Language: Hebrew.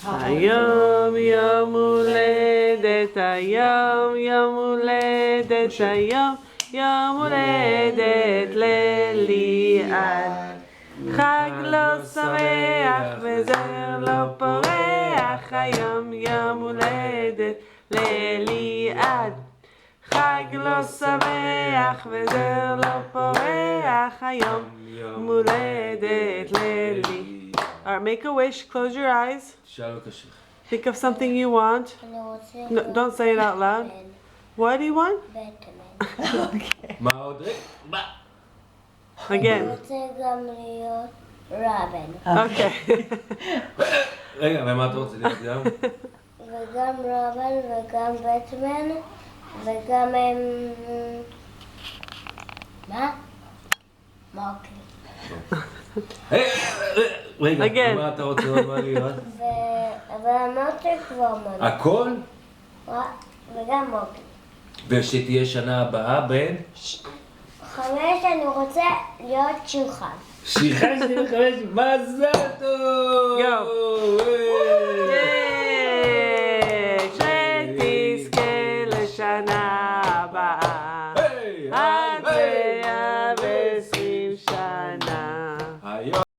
היום יום הולדת, היום יום הולדת, היום יום הולדת לליעד. חג לא שמח וזר לא פורח, היום יום הולדת לליעד. חג לא שמח וזר לא פורח, היום יום הולדת לליעד. Alright, make a wish, close your eyes. Think of something you want. No, don't say it out loud. What do you want? Okay. מה עוד? Again. אני רוצה גם להיות רבן. Okay. רגע, ומה אתה רוצה להיות גם? וגם רבן וגם בטמן וגם מה? מוקלי. רגע, מה אתה רוצה עוד מה להיות? ואמרתי כבר מה. הכל? וגם מוקלי. ושתהיה שנה הבאה בין? 5 אני רוצה להיות שולחן. שליחה שלי 5, מזל טוב! שתזכה לשנה